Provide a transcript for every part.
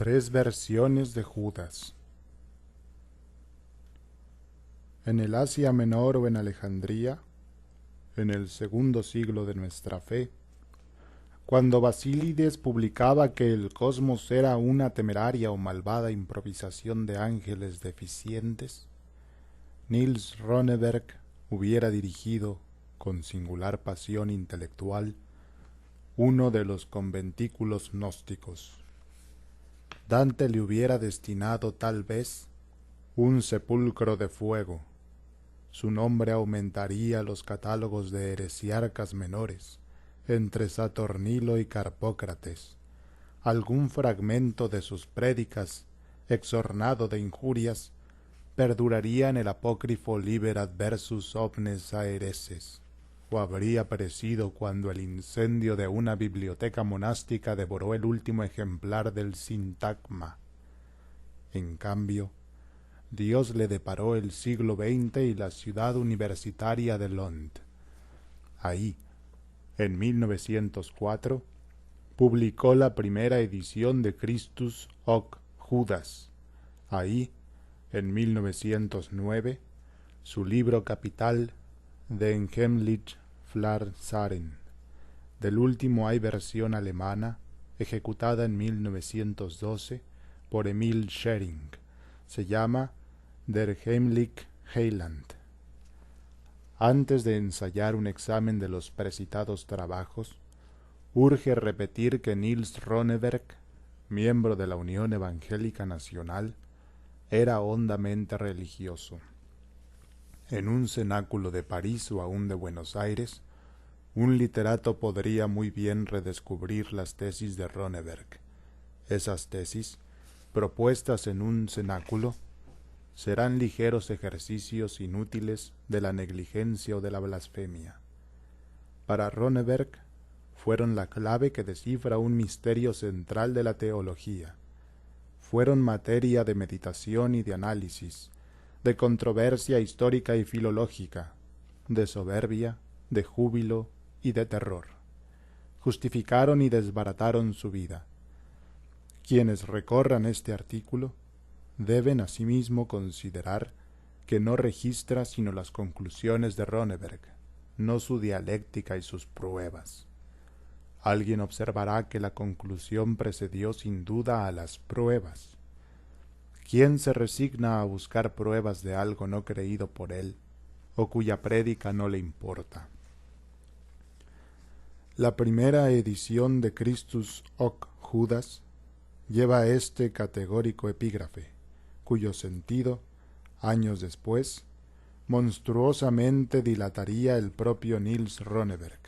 Tres versiones de Judas. En el Asia Menor o en Alejandría, en el segundo siglo de nuestra fe, cuando Basílides publicaba que el cosmos era una temeraria o malvada improvisación de ángeles deficientes, Niels Ronneberg hubiera dirigido, con singular pasión intelectual, uno de los conventículos gnósticos. Dante le hubiera destinado tal vez un sepulcro de fuego. Su nombre aumentaría los catálogos de heresiarcas menores, entre Saturnilo y Carpócrates. Algún fragmento de sus prédicas, exornado de injurias, perduraría en el apócrifo Liber Adversus Omnes Aereses, o habría perecido cuando el incendio de una biblioteca monástica devoró el último ejemplar del Sintagma. En cambio, Dios le deparó el siglo XX y la ciudad universitaria de Lund. Ahí, en 1904, publicó la primera edición de Christus hoc Judas. Ahí, en 1909, su libro capital Den Heimlich Flarsaren. Del último hay versión alemana, ejecutada en 1912 por Emil Schering. Se llama Der Heimliche Heiland. Antes de ensayar un examen de los precitados trabajos, urge repetir que Niels Ronneberg, miembro de la Unión Evangélica Nacional, era hondamente religioso. En un cenáculo de París o aún de Buenos Aires, un literato podría muy bien redescubrir las tesis de Ronneberg. Esas tesis, propuestas en un cenáculo, serán ligeros ejercicios inútiles de la negligencia o de la blasfemia. Para Ronneberg fueron la clave que descifra un misterio central de la teología. Fueron materia de meditación y de análisis, de controversia histórica y filológica, de soberbia, de júbilo y de terror. Justificaron y desbarataron su vida. Quienes recorran este artículo deben asimismo considerar que no registra sino las conclusiones de Ronneberg, no su dialéctica y sus pruebas. Alguien observará que la conclusión precedió sin duda a las pruebas. ¿Quién se resigna a buscar pruebas de algo no creído por él, o cuya prédica no le importa? La primera edición de Christus hoc Judas lleva este categórico epígrafe, cuyo sentido, años después, monstruosamente dilataría el propio Niels Ronneberg.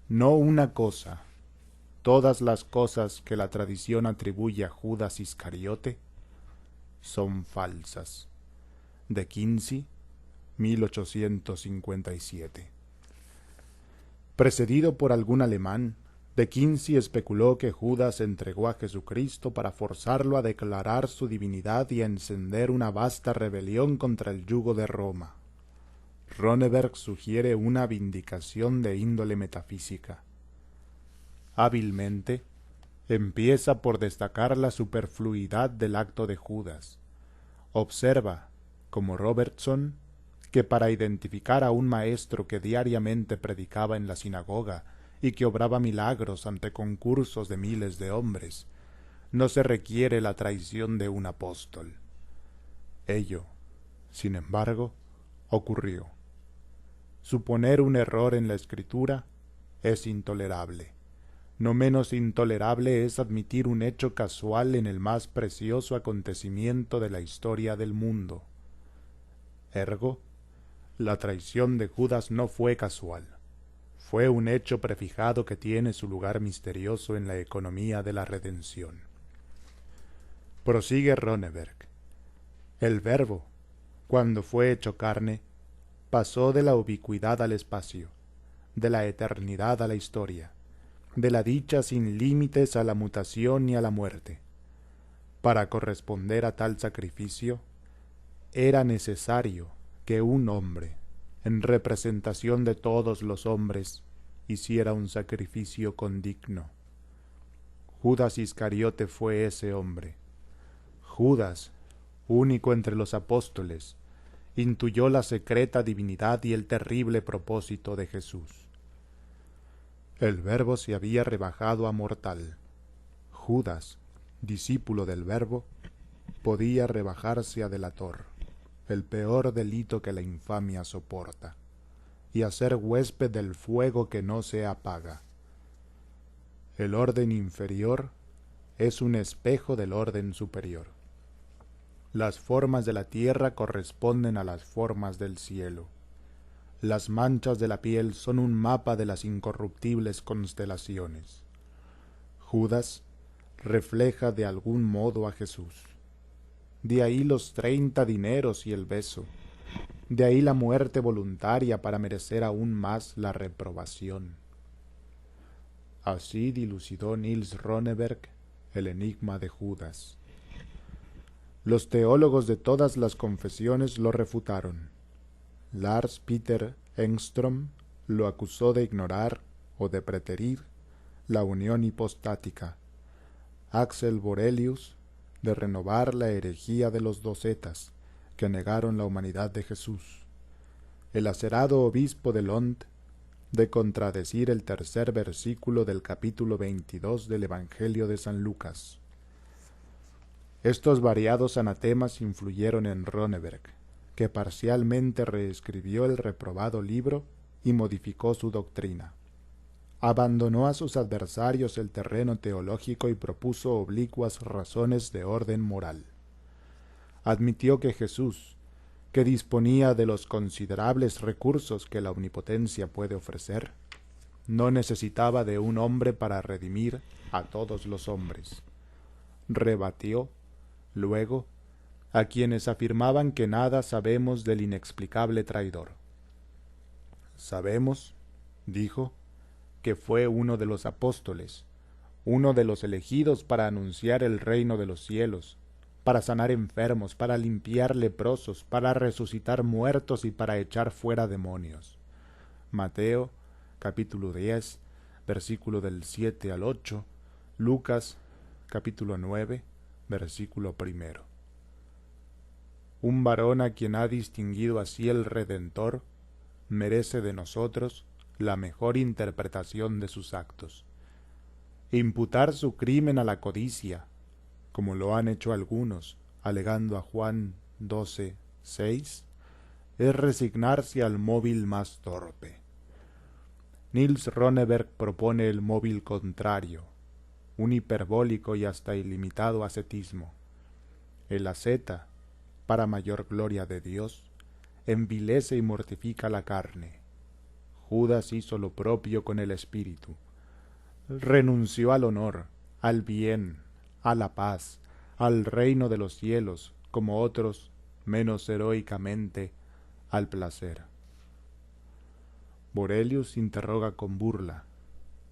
No una cosa, todas las cosas que la tradición atribuye a Judas Iscariote son falsas. De Kinsey, 1857. Precedido por algún alemán, De Kinsey especuló que Judas entregó a Jesucristo para forzarlo a declarar su divinidad y a encender una vasta rebelión contra el yugo de Roma. Ronneberg sugiere una vindicación de índole metafísica. Hábilmente, empieza por destacar la superfluidad del acto de Judas. Observa, como Robertson, que para identificar a un maestro que diariamente predicaba en la sinagoga y que obraba milagros ante concursos de miles de hombres, no se requiere la traición de un apóstol. Ello, sin embargo, ocurrió. Suponer un error en la escritura es intolerable. No menos intolerable es admitir un hecho casual en el más precioso acontecimiento de la historia del mundo. Ergo, la traición de Judas no fue casual. Fue un hecho prefijado que tiene su lugar misterioso en la economía de la redención. Prosigue Ronneberg. El Verbo, cuando fue hecho carne, pasó de la ubicuidad al espacio, de la eternidad a la historia, de la dicha sin límites a la mutación y a la muerte. Para corresponder a tal sacrificio, era necesario que un hombre, en representación de todos los hombres, hiciera un sacrificio condigno. Judas Iscariote fue ese hombre. Judas, único entre los apóstoles, intuyó la secreta divinidad y el terrible propósito de Jesús. El Verbo se había rebajado a mortal. Judas, discípulo del Verbo, podía rebajarse a delator, el peor delito que la infamia soporta, y hacer huésped del fuego que no se apaga. El orden inferior es un espejo del orden superior. Las formas de la tierra corresponden a las formas del cielo. Las manchas de la piel son un mapa de las incorruptibles constelaciones. Judas refleja de algún modo a Jesús. De ahí los 30 dineros y el beso. De ahí la muerte voluntaria para merecer aún más la reprobación. Así dilucidó Niels Ronneberg el enigma de Judas. Los teólogos de todas las confesiones lo refutaron. Lars Peter Engström lo acusó de ignorar o de preterir la unión hipostática. Axel Borelius de renovar la herejía de los docetas que negaron la humanidad de Jesús. El acerado obispo de Lund de contradecir el tercer versículo del capítulo 22 del Evangelio de San Lucas. Estos variados anatemas influyeron en Ronneberg, que parcialmente reescribió el reprobado libro y modificó su doctrina. Abandonó a sus adversarios el terreno teológico y propuso oblicuas razones de orden moral. Admitió que Jesús, que disponía de los considerables recursos que la omnipotencia puede ofrecer, no necesitaba de un hombre para redimir a todos los hombres. Rebatió, luego, a quienes afirmaban que nada sabemos del inexplicable traidor. Sabemos, dijo, que fue uno de los apóstoles, uno de los elegidos para anunciar el reino de los cielos, para sanar enfermos, para limpiar leprosos, para resucitar muertos y para echar fuera demonios. Mateo, capítulo 10, versículo del 7 al 8, Lucas, capítulo 9, versículo 1. Un varón a quien ha distinguido así el Redentor merece de nosotros la mejor interpretación de sus actos. Imputar su crimen a la codicia, como lo han hecho algunos, alegando a Juan 12:6, es resignarse al móvil más torpe. Niels Ronneberg propone el móvil contrario, un hiperbólico y hasta ilimitado ascetismo. El asceta, para mayor gloria de Dios, envilece y mortifica la carne. Judas hizo lo propio con el espíritu. Renunció al honor, al bien, a la paz, al reino de los cielos, como otros, menos heroicamente, al placer. Borelius interroga con burla: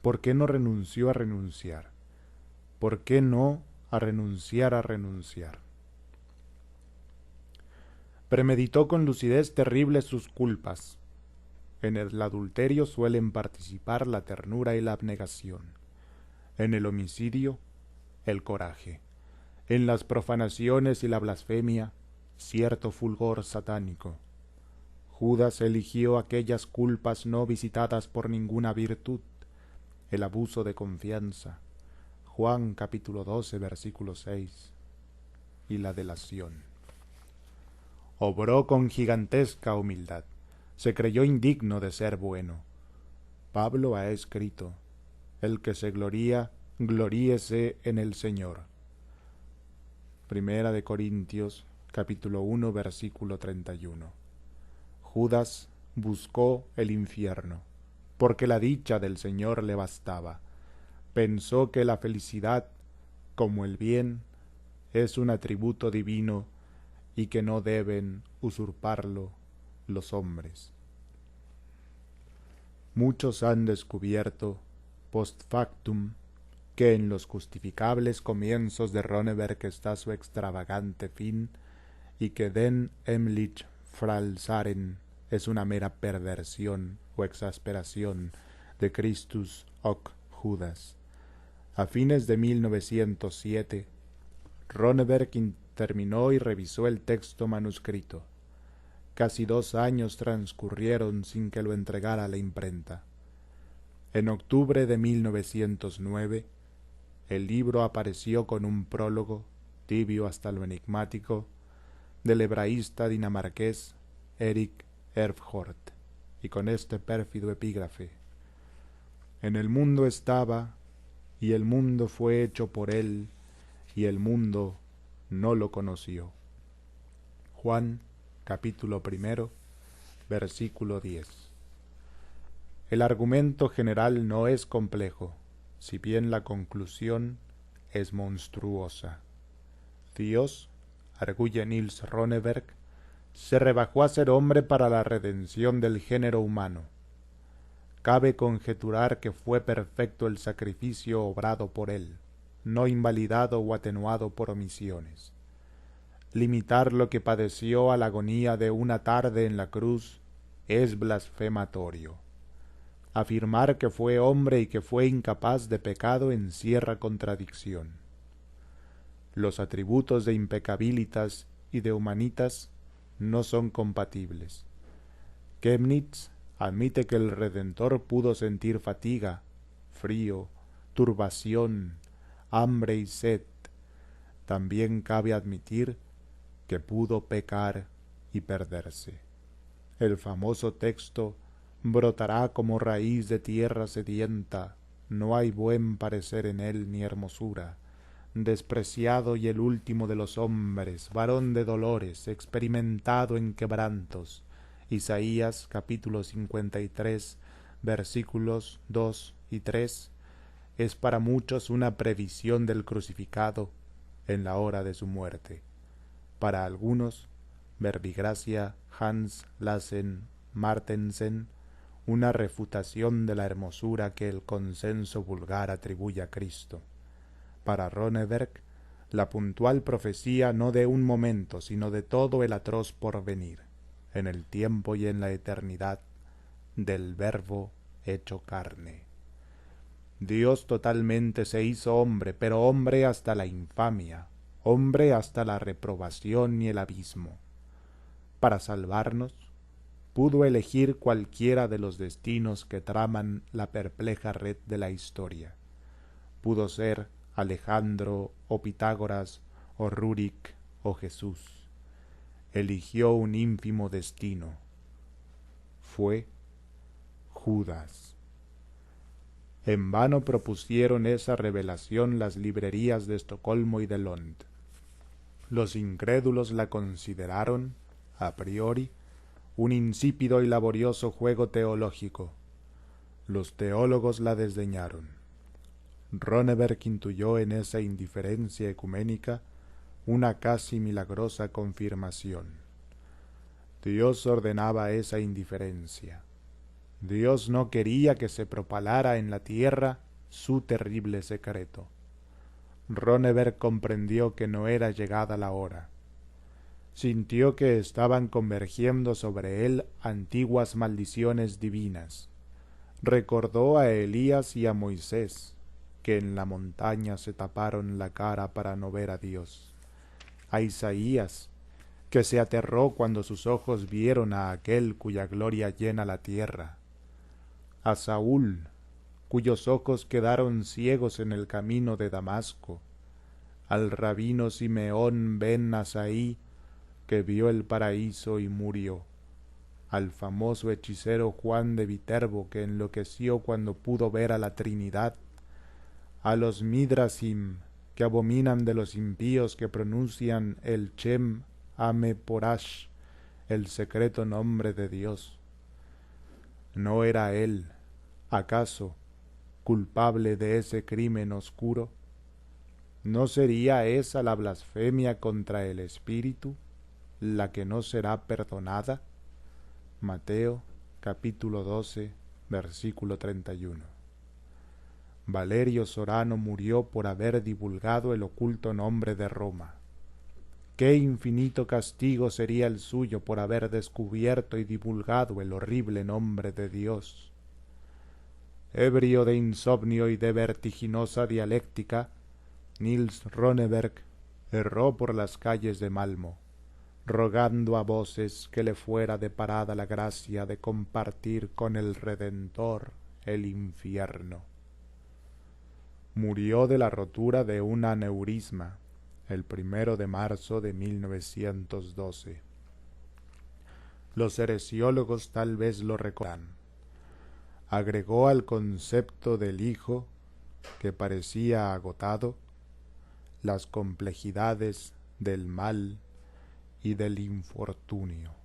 ¿por qué no renunció a renunciar? ¿Por qué no a renunciar a renunciar? Premeditó con lucidez terrible sus culpas. En el adulterio suelen participar la ternura y la abnegación. En el homicidio, el coraje. En las profanaciones y la blasfemia, cierto fulgor satánico. Judas eligió aquellas culpas no visitadas por ninguna virtud, el abuso de confianza, Juan capítulo 12, versículo 6, y la delación. Obró con gigantesca humildad. Se creyó indigno de ser bueno. Pablo ha escrito: el que se gloría, gloríese en el Señor. Primera de Corintios, capítulo 1, versículo 31. Judas buscó el infierno, porque la dicha del Señor le bastaba. Pensó que la felicidad, como el bien, es un atributo divino y que no deben usurparlo los hombres. Muchos han descubierto, post factum, que en los justificables comienzos de Ronneberg está su extravagante fin, y que Den Emlich Frälsaren es una mera perversión o exasperación de Christus hoc Judas. A fines de 1907, Ronneberg terminó y revisó el texto manuscrito. Casi 2 años transcurrieron sin que lo entregara a la imprenta. En octubre de 1909, el libro apareció con un prólogo, tibio hasta lo enigmático, del hebraísta dinamarqués Erik Erfhort, y con este pérfido epígrafe: en el mundo estaba, y el mundo fue hecho por él, y el mundo no lo conoció. Juan, capítulo 1, versículo 10. El argumento general no es complejo, si bien la conclusión es monstruosa. Dios, arguye Niels Ronneberg, se rebajó a ser hombre para la redención del género humano. Cabe conjeturar que fue perfecto el sacrificio obrado por él, no invalidado o atenuado por omisiones. Limitar lo que padeció a la agonía de una tarde en la cruz es blasfematorio. Afirmar que fue hombre y que fue incapaz de pecado encierra contradicción. Los atributos de impecabilitas y de humanitas no son compatibles. Chemnitz admite que el Redentor pudo sentir fatiga, frío, turbación, hambre y sed. También cabe admitir que pudo pecar y perderse. El famoso texto brotará como raíz de tierra sedienta, no hay buen parecer en él ni hermosura, despreciado y el último de los hombres, varón de dolores, experimentado en quebrantos. Isaías capítulo 53, versículos 2 y 3, es para muchos una previsión del crucificado en la hora de su muerte. Para algunos, verbigracia Hans Lassen Martensen, una refutación de la hermosura que el consenso vulgar atribuye a Cristo. Para Ronneberg, la puntual profecía no de un momento, sino de todo el atroz porvenir, en el tiempo y en la eternidad, del Verbo hecho carne. Dios totalmente se hizo hombre, pero hombre hasta la infamia, hombre hasta la reprobación y el abismo. Para salvarnos, pudo elegir cualquiera de los destinos que traman la perpleja red de la historia. Pudo ser Alejandro o Pitágoras o Rúrik o Jesús. Eligió un ínfimo destino. Fue Judas. En vano propusieron esa revelación las librerías de Estocolmo y de Lund. Los incrédulos la consideraron, a priori, un insípido y laborioso juego teológico. Los teólogos la desdeñaron. Ronneberg intuyó en esa indiferencia ecuménica una casi milagrosa confirmación. Dios ordenaba esa indiferencia. Dios no quería que se propalara en la tierra su terrible secreto. Ronneberg comprendió que no era llegada la hora. Sintió que estaban convergiendo sobre él antiguas maldiciones divinas. Recordó a Elías y a Moisés, que en la montaña se taparon la cara para no ver a Dios. A Isaías, que se aterró cuando sus ojos vieron a aquel cuya gloria llena la tierra. A Saúl, cuyos ojos quedaron ciegos en el camino de Damasco. Al rabino Simeón ben Nasaí, que vio el paraíso y murió. Al famoso hechicero Juan de Viterbo, que enloqueció cuando pudo ver a la Trinidad. A los Midrasim, que abominan de los impíos que pronuncian el Shem Ame Porash, el secreto nombre de Dios. ¿No era él, acaso, culpable de ese crimen oscuro? ¿No sería esa la blasfemia contra el Espíritu, la que no será perdonada? Mateo capítulo 12, versículo 31. Valerio Sorano murió por haber divulgado el oculto nombre de Roma. Qué infinito castigo sería el suyo por haber descubierto y divulgado el horrible nombre de Dios. Ebrio de insomnio y de vertiginosa dialéctica, Niels Ronneberg erró por las calles de Malmo, rogando a voces que le fuera deparada la gracia de compartir con el Redentor el infierno. Murió de la rotura de un aneurisma el 1 de marzo de 1912. Los heresiólogos tal vez lo recordarán. Agregó al concepto del Hijo, que parecía agotado, las complejidades del mal y del infortunio.